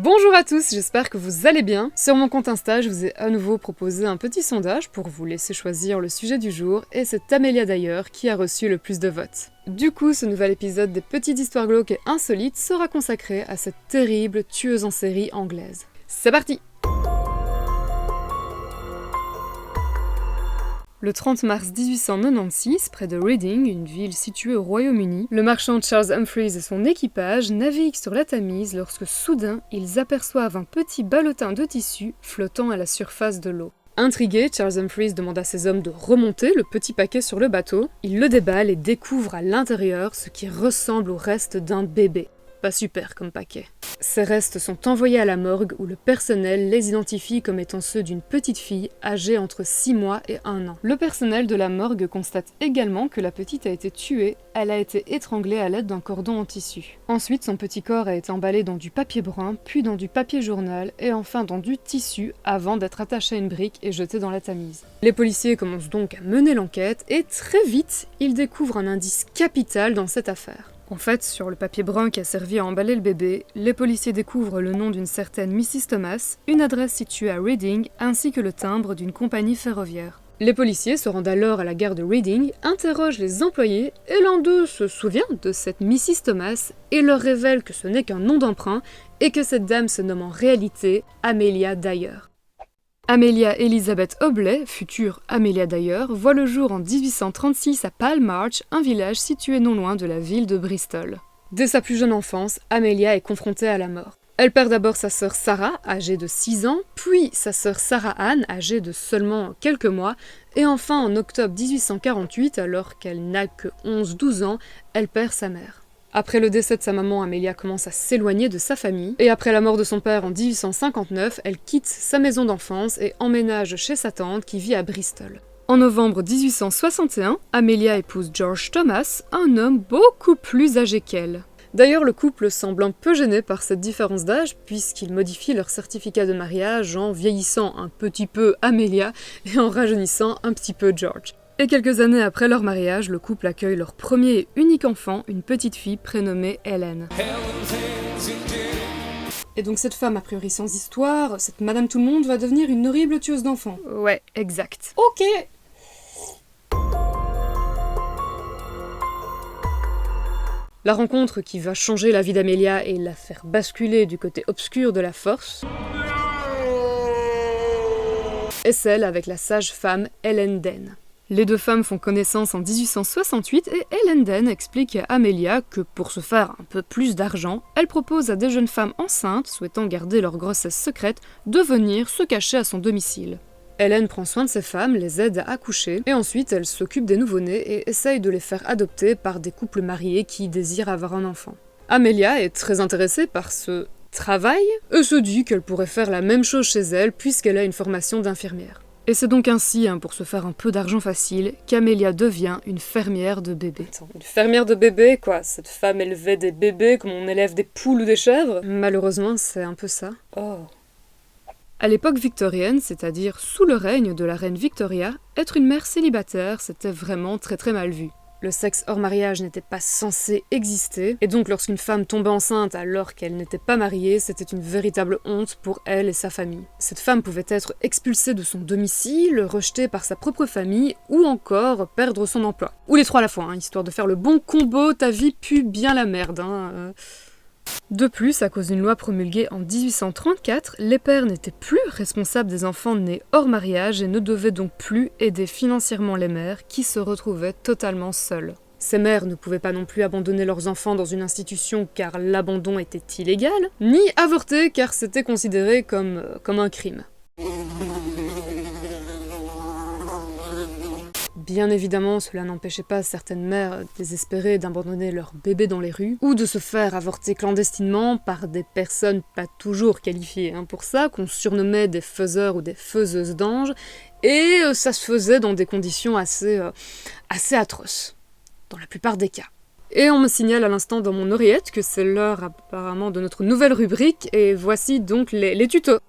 Bonjour à tous, j'espère que vous allez bien. Sur mon compte Insta, je vous ai à nouveau proposé un petit sondage pour vous laisser choisir le sujet du jour, et c'est Amélia d'ailleurs qui a reçu le plus de votes. Du coup, ce nouvel épisode des petites histoires glauques et insolites sera consacré à cette terrible tueuse en série anglaise. C'est parti! Le 30 mars 1896, près de Reading, une ville située au Royaume-Uni, le marchand Charles Humphreys et son équipage naviguent sur la Tamise lorsque soudain, ils aperçoivent un petit ballotin de tissu flottant à la surface de l'eau. Intrigué, Charles Humphreys demande à ses hommes de remonter le petit paquet sur le bateau. Il le déballe et découvre à l'intérieur ce qui ressemble au reste d'un bébé. Pas super comme paquet. Ces restes sont envoyés à la morgue où le personnel les identifie comme étant ceux d'une petite fille âgée entre 6 mois et 1 an. Le personnel de la morgue constate également que la petite a été tuée, elle a été étranglée à l'aide d'un cordon en tissu. Ensuite, son petit corps a été emballé dans du papier brun, puis dans du papier journal et enfin dans du tissu avant d'être attaché à une brique et jeté dans la Tamise. Les policiers commencent donc à mener l'enquête et très vite, ils découvrent un indice capital dans cette affaire. En fait, sur le papier brun qui a servi à emballer le bébé, les policiers découvrent le nom d'une certaine Mrs. Thomas, une adresse située à Reading, ainsi que le timbre d'une compagnie ferroviaire. Les policiers se rendent alors à la gare de Reading, interrogent les employés, et l'un d'eux se souvient de cette Mrs. Thomas et leur révèle que ce n'est qu'un nom d'emprunt et que cette dame se nomme en réalité Amelia Dyer. Amelia Elizabeth Hobley, future Amelia Dyer, voit le jour en 1836 à Palmarch, un village situé non loin de la ville de Bristol. Dès sa plus jeune enfance, Amelia est confrontée à la mort. Elle perd d'abord sa sœur Sarah, âgée de 6 ans, puis sa sœur Sarah Ann, âgée de seulement quelques mois, et enfin en octobre 1848, alors qu'elle n'a que 11-12 ans, elle perd sa mère. Après le décès de sa maman, Amelia commence à s'éloigner de sa famille, et après la mort de son père en 1859, elle quitte sa maison d'enfance et emménage chez sa tante qui vit à Bristol. En novembre 1861, Amelia épouse George Thomas, un homme beaucoup plus âgé qu'elle. D'ailleurs, le couple semble un peu gêné par cette différence d'âge, puisqu'ils modifient leur certificat de mariage en vieillissant un petit peu Amelia et en rajeunissant un petit peu George. Et quelques années après leur mariage, le couple accueille leur premier et unique enfant, une petite fille prénommée Helen. Et donc cette femme a priori sans histoire, cette Madame Tout-le-Monde va devenir une horrible tueuse d'enfants. Ouais, exact. Ok. La rencontre qui va changer la vie d'Amelia et la faire basculer du côté obscur de la force est celle avec la sage-femme Helen Dane. Les deux femmes font connaissance en 1868 et Helen Dane explique à Amelia que pour se faire un peu plus d'argent, elle propose à des jeunes femmes enceintes souhaitant garder leur grossesse secrète de venir se cacher à son domicile. Helen prend soin de ces femmes, les aide à accoucher, et ensuite elle s'occupe des nouveau-nés et essaye de les faire adopter par des couples mariés qui désirent avoir un enfant. Amelia est très intéressée par ce travail et se dit qu'elle pourrait faire la même chose chez elle puisqu'elle a une formation d'infirmière. Et c'est donc ainsi, pour se faire un peu d'argent facile, qu'Amelia devient une fermière de bébés. Attends, une fermière de bébés, quoi? Cette femme élevait des bébés comme on élève des poules ou des chèvres? Malheureusement, c'est un peu ça. Oh. À l'époque victorienne, c'est-à-dire sous le règne de la reine Victoria, être une mère célibataire, c'était vraiment très très mal vu. Le sexe hors mariage n'était pas censé exister, et donc lorsqu'une femme tombait enceinte alors qu'elle n'était pas mariée, c'était une véritable honte pour elle et sa famille. Cette femme pouvait être expulsée de son domicile, rejetée par sa propre famille, ou encore perdre son emploi. Ou les trois à la fois, histoire de faire le bon combo, ta vie pue bien la merde. De plus, à cause d'une loi promulguée en 1834, les pères n'étaient plus responsables des enfants nés hors mariage et ne devaient donc plus aider financièrement les mères qui se retrouvaient totalement seules. Ces mères ne pouvaient pas non plus abandonner leurs enfants dans une institution car l'abandon était illégal, ni avorter car c'était considéré comme un crime. Bien évidemment, cela n'empêchait pas certaines mères désespérées d'abandonner leur bébé dans les rues, ou de se faire avorter clandestinement par des personnes pas toujours qualifiées pour ça, qu'on surnommait des faiseurs ou des faiseuses d'anges, et ça se faisait dans des conditions assez atroces, dans la plupart des cas. Et on me signale à l'instant dans mon oreillette que c'est l'heure apparemment de notre nouvelle rubrique, et voici donc les tutos.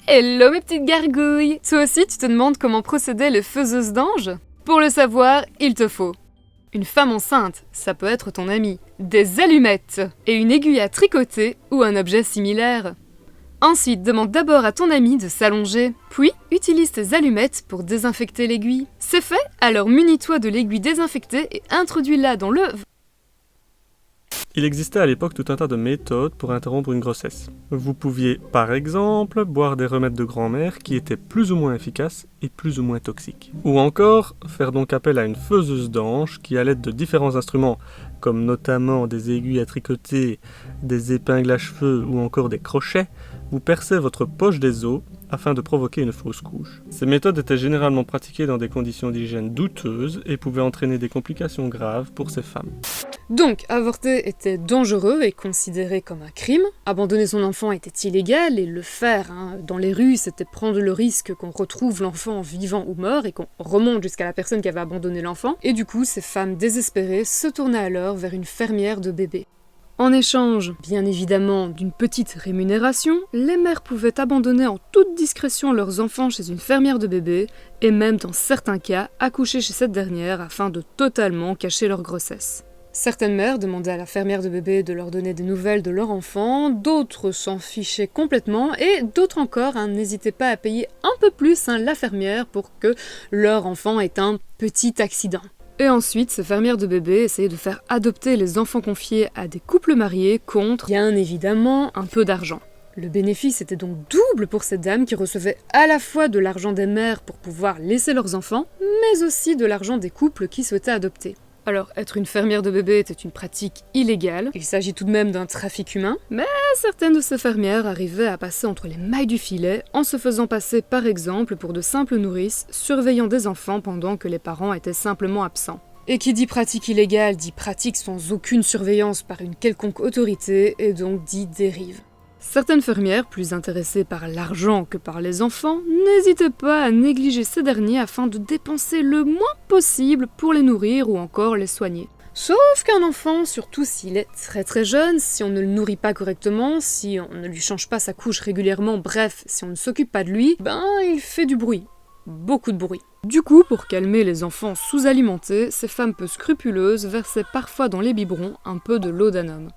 Hello mes petites gargouilles! Toi aussi tu te demandes comment procédaient les faiseuses d'anges? Pour le savoir, il te faut Une femme enceinte, ça peut être ton ami. Des allumettes et une aiguille à tricoter ou un objet similaire. Ensuite, demande d'abord à ton ami de s'allonger, puis utilise tes allumettes pour désinfecter l'aiguille. C'est fait? Alors munis-toi de l'aiguille désinfectée et introduis-la dans le... Il existait à l'époque tout un tas de méthodes pour interrompre une grossesse. Vous pouviez, par exemple, boire des remèdes de grand-mère qui étaient plus ou moins efficaces et plus ou moins toxiques. Ou encore, faire donc appel à une faiseuse d'ange qui, à l'aide de différents instruments, comme notamment des aiguilles à tricoter, des épingles à cheveux ou encore des crochets, vous percez votre poche des os afin de provoquer une fausse couche. Ces méthodes étaient généralement pratiquées dans des conditions d'hygiène douteuses et pouvaient entraîner des complications graves pour ces femmes. Donc, avorter était dangereux et considéré comme un crime. Abandonner son enfant était illégal et le faire dans les rues, c'était prendre le risque qu'on retrouve l'enfant vivant ou mort et qu'on remonte jusqu'à la personne qui avait abandonné l'enfant. Et du coup, ces femmes désespérées se tournaient alors vers une fermière de bébés. En échange, bien évidemment, d'une petite rémunération, les mères pouvaient abandonner en toute discrétion leurs enfants chez une fermière de bébés et même dans certains cas accoucher chez cette dernière afin de totalement cacher leur grossesse. Certaines mères demandaient à la fermière de bébés de leur donner des nouvelles de leur enfant, d'autres s'en fichaient complètement et d'autres encore n'hésitaient pas à payer un peu plus la fermière pour que leur enfant ait un petit accident. Et ensuite, ces fermières de bébés essayaient de faire adopter les enfants confiés à des couples mariés contre, bien évidemment, un peu d'argent. Le bénéfice était donc double pour ces dames qui recevaient à la fois de l'argent des mères pour pouvoir laisser leurs enfants, mais aussi de l'argent des couples qui souhaitaient adopter. Alors, être une fermière de bébés était une pratique illégale, il s'agit tout de même d'un trafic humain, mais certaines de ces fermières arrivaient à passer entre les mailles du filet en se faisant passer par exemple pour de simples nourrices, surveillant des enfants pendant que les parents étaient simplement absents. Et qui dit pratique illégale dit pratique sans aucune surveillance par une quelconque autorité, et donc dit dérive. Certaines fermières, plus intéressées par l'argent que par les enfants, n'hésitaient pas à négliger ces derniers afin de dépenser le moins possible pour les nourrir ou encore les soigner. Sauf qu'un enfant, surtout s'il est très jeune, si on ne le nourrit pas correctement, si on ne lui change pas sa couche régulièrement, bref, si on ne s'occupe pas de lui, il fait du bruit. Beaucoup de bruit. Du coup, pour calmer les enfants sous-alimentés, ces femmes peu scrupuleuses versaient parfois dans les biberons un peu de laudanum.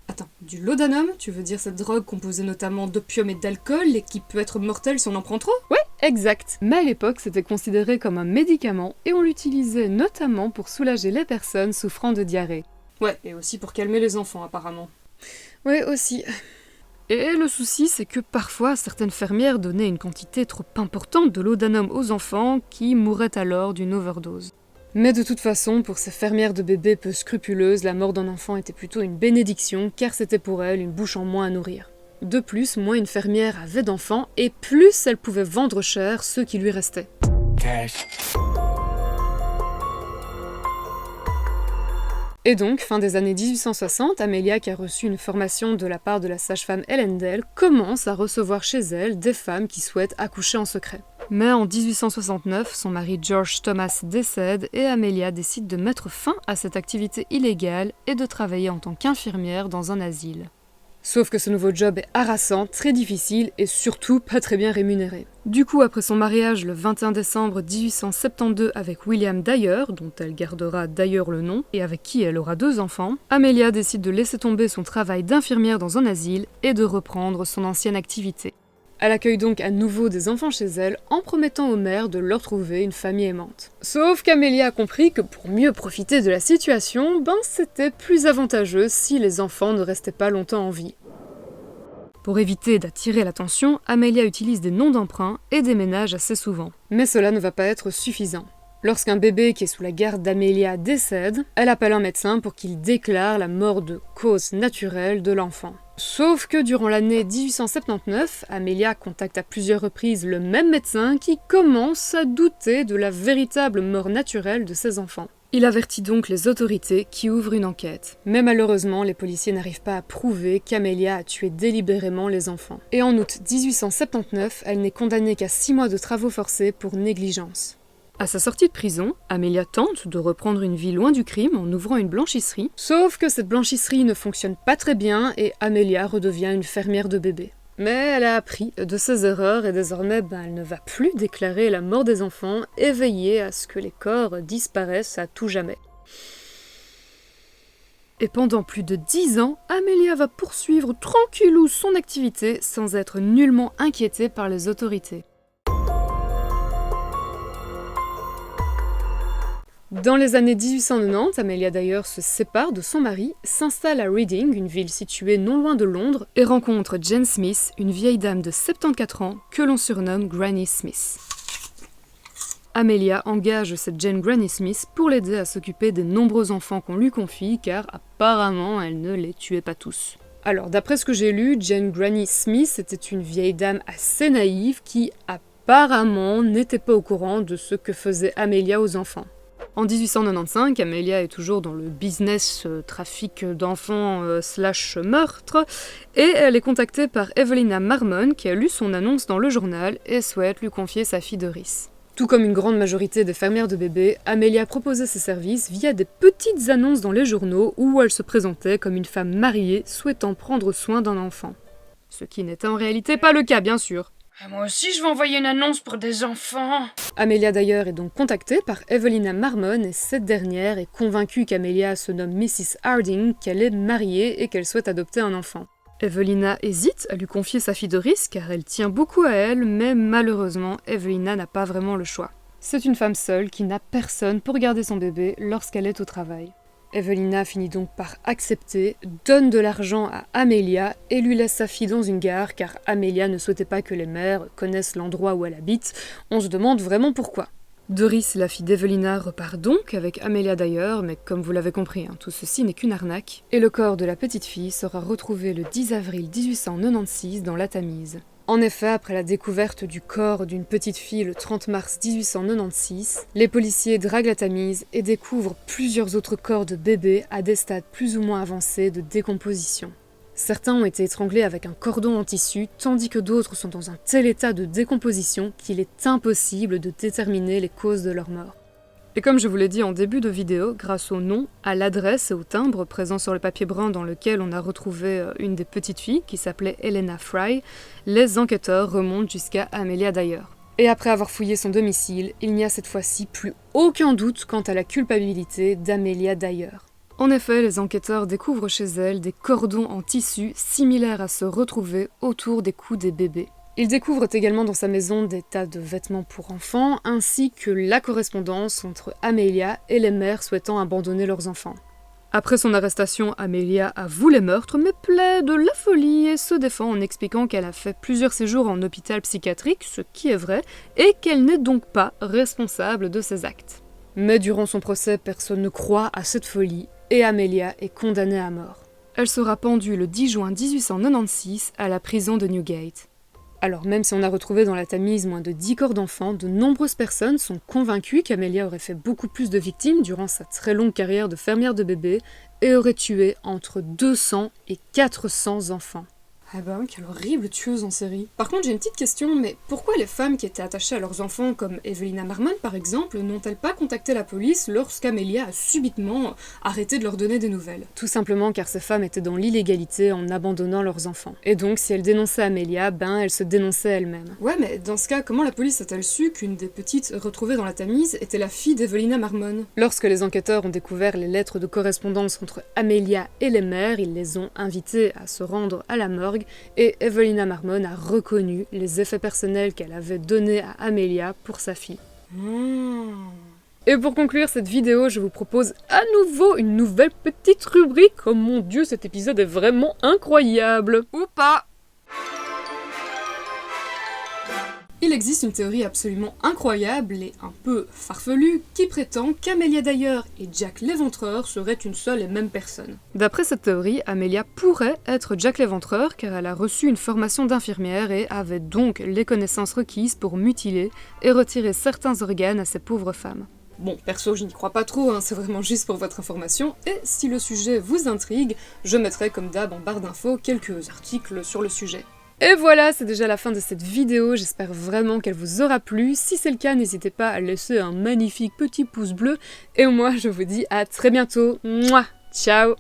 Attends, du laudanum? Tu veux dire cette drogue composée notamment d'opium et d'alcool et qui peut être mortelle si on en prend trop? Ouais, exact. Mais à l'époque, c'était considéré comme un médicament et on l'utilisait notamment pour soulager les personnes souffrant de diarrhée. Ouais, et aussi pour calmer les enfants apparemment. Ouais, aussi. Et le souci, c'est que parfois, certaines fermières donnaient une quantité trop importante de laudanum aux enfants qui mouraient alors d'une overdose. Mais de toute façon, pour ces fermières de bébés peu scrupuleuses, la mort d'un enfant était plutôt une bénédiction, car c'était pour elles une bouche en moins à nourrir. De plus, moins une fermière avait d'enfants, et plus elle pouvait vendre cher ceux qui lui restaient. Cash. Et donc, fin des années 1860, Amelia, qui a reçu une formation de la part de la sage-femme Ellen Dale, commence à recevoir chez elle des femmes qui souhaitent accoucher en secret. Mais en 1869, son mari George Thomas décède et Amelia décide de mettre fin à cette activité illégale et de travailler en tant qu'infirmière dans un asile. Sauf que ce nouveau job est harassant, très difficile et surtout pas très bien rémunéré. Du coup, après son mariage le 21 décembre 1872 avec William Dyer, dont elle gardera d'ailleurs le nom et avec qui elle aura 2 enfants, Amelia décide de laisser tomber son travail d'infirmière dans un asile et de reprendre son ancienne activité. Elle accueille donc à nouveau des enfants chez elle en promettant aux mères de leur trouver une famille aimante. Sauf qu'Amelia a compris que pour mieux profiter de la situation, c'était plus avantageux si les enfants ne restaient pas longtemps en vie. Pour éviter d'attirer l'attention, Amelia utilise des noms d'emprunt et déménage assez souvent. Mais cela ne va pas être suffisant. Lorsqu'un bébé qui est sous la garde d'Amelia décède, elle appelle un médecin pour qu'il déclare la mort de cause naturelle de l'enfant. Sauf que durant l'année 1879, Amelia contacte à plusieurs reprises le même médecin qui commence à douter de la véritable mort naturelle de ses enfants. Il avertit donc les autorités qui ouvrent une enquête. Mais malheureusement, les policiers n'arrivent pas à prouver qu'Amelia a tué délibérément les enfants. Et en août 1879, elle n'est condamnée qu'à 6 mois de travaux forcés pour négligence. À sa sortie de prison, Amelia tente de reprendre une vie loin du crime en ouvrant une blanchisserie, sauf que cette blanchisserie ne fonctionne pas très bien et Amelia redevient une fermière de bébés. Mais elle a appris de ses erreurs et désormais elle ne va plus déclarer la mort des enfants et veiller à ce que les corps disparaissent à tout jamais. Et pendant plus de 10 ans, Amelia va poursuivre tranquillou son activité sans être nullement inquiétée par les autorités. Dans les années 1890, Amelia d'ailleurs se sépare de son mari, s'installe à Reading, une ville située non loin de Londres, et rencontre Jane Smith, une vieille dame de 74 ans que l'on surnomme Granny Smith. Amelia engage cette Jane Granny Smith pour l'aider à s'occuper des nombreux enfants qu'on lui confie, car apparemment elle ne les tuait pas tous. Alors d'après ce que j'ai lu, Jane Granny Smith était une vieille dame assez naïve qui apparemment n'était pas au courant de ce que faisait Amelia aux enfants. En 1895, Amelia est toujours dans le business trafic d'enfants / meurtre, et elle est contactée par Evelina Marmon qui a lu son annonce dans le journal et souhaite lui confier sa fille Doris. Tout comme une grande majorité des fermières de bébés, Amelia proposait ses services via des petites annonces dans les journaux où elle se présentait comme une femme mariée souhaitant prendre soin d'un enfant. Ce qui n'était en réalité pas le cas, bien sûr. Moi aussi, je vais envoyer une annonce pour des enfants. Amelia d'ailleurs est donc contactée par Evelina Marmon et cette dernière est convaincue qu'Amelia se nomme Mrs. Harding, qu'elle est mariée et qu'elle souhaite adopter un enfant. Evelina hésite à lui confier sa fille Doris car elle tient beaucoup à elle, mais malheureusement, Evelina n'a pas vraiment le choix. C'est une femme seule qui n'a personne pour garder son bébé lorsqu'elle est au travail. Evelina finit donc par accepter, donne de l'argent à Amelia et lui laisse sa fille dans une gare car Amelia ne souhaitait pas que les mères connaissent l'endroit où elle habite. On se demande vraiment pourquoi. Doris, la fille d'Evelina, repart donc avec Amelia d'ailleurs, mais comme vous l'avez compris, tout ceci n'est qu'une arnaque. Et le corps de la petite fille sera retrouvé le 10 avril 1896 dans la Tamise. En effet, après la découverte du corps d'une petite fille le 30 mars 1896, les policiers draguent la Tamise et découvrent plusieurs autres corps de bébés à des stades plus ou moins avancés de décomposition. Certains ont été étranglés avec un cordon en tissu, tandis que d'autres sont dans un tel état de décomposition qu'il est impossible de déterminer les causes de leur mort. Et comme je vous l'ai dit en début de vidéo, grâce au nom, à l'adresse et au timbre présents sur le papier brun dans lequel on a retrouvé une des petites filles, qui s'appelait Helena Fry, les enquêteurs remontent jusqu'à Amelia Dyer. Et après avoir fouillé son domicile, il n'y a cette fois-ci plus aucun doute quant à la culpabilité d'Amelia Dyer. En effet, les enquêteurs découvrent chez elle des cordons en tissu similaires à ceux retrouvés autour des cous des bébés. Ils découvrent également dans sa maison des tas de vêtements pour enfants, ainsi que la correspondance entre Amelia et les mères souhaitant abandonner leurs enfants. Après son arrestation, Amelia avoue les meurtres, mais plaide la folie et se défend en expliquant qu'elle a fait plusieurs séjours en hôpital psychiatrique, ce qui est vrai, et qu'elle n'est donc pas responsable de ses actes. Mais durant son procès, personne ne croit à cette folie, et Amelia est condamnée à mort. Elle sera pendue le 10 juin 1896 à la prison de Newgate. Alors même si on a retrouvé dans la Tamise moins de 10 corps d'enfants, de nombreuses personnes sont convaincues qu'Amelia aurait fait beaucoup plus de victimes durant sa très longue carrière de fermière de bébés et aurait tué entre 200 et 400 enfants. Ah bah oui, quelle horrible tueuse en série. Par contre, j'ai une petite question, mais pourquoi les femmes qui étaient attachées à leurs enfants, comme Evelina Marmon par exemple, n'ont-elles pas contacté la police lorsqu'Amelia a subitement arrêté de leur donner des nouvelles? Tout simplement car ces femmes étaient dans l'illégalité en abandonnant leurs enfants. Et donc, si elles dénonçaient Amelia, elles se dénonçaient elles-mêmes. Ouais, mais dans ce cas, comment la police a-t-elle su qu'une des petites retrouvées dans la Tamise était la fille d'Evelina Marmon? Lorsque les enquêteurs ont découvert les lettres de correspondance entre Amelia et les mères, ils les ont invitées à se rendre à la morgue et Evelina Marmon a reconnu les effets personnels qu'elle avait donnés à Amelia pour sa fille. Et pour conclure cette vidéo, je vous propose à nouveau une nouvelle petite rubrique. Oh mon dieu, cet épisode est vraiment incroyable! Ou pas. Il existe une théorie absolument incroyable et un peu farfelue qui prétend qu'Amelia Dyer et Jack l'Éventreur seraient une seule et même personne. D'après cette théorie, Amelia pourrait être Jack l'Éventreur car elle a reçu une formation d'infirmière et avait donc les connaissances requises pour mutiler et retirer certains organes à ces pauvres femmes. Bon, perso, je n'y crois pas trop, c'est vraiment juste pour votre information, et si le sujet vous intrigue, je mettrai comme d'hab en barre d'infos quelques articles sur le sujet. Et voilà, c'est déjà la fin de cette vidéo, j'espère vraiment qu'elle vous aura plu. Si c'est le cas, n'hésitez pas à laisser un magnifique petit pouce bleu. Et moi, je vous dis à très bientôt. Mouah, ciao!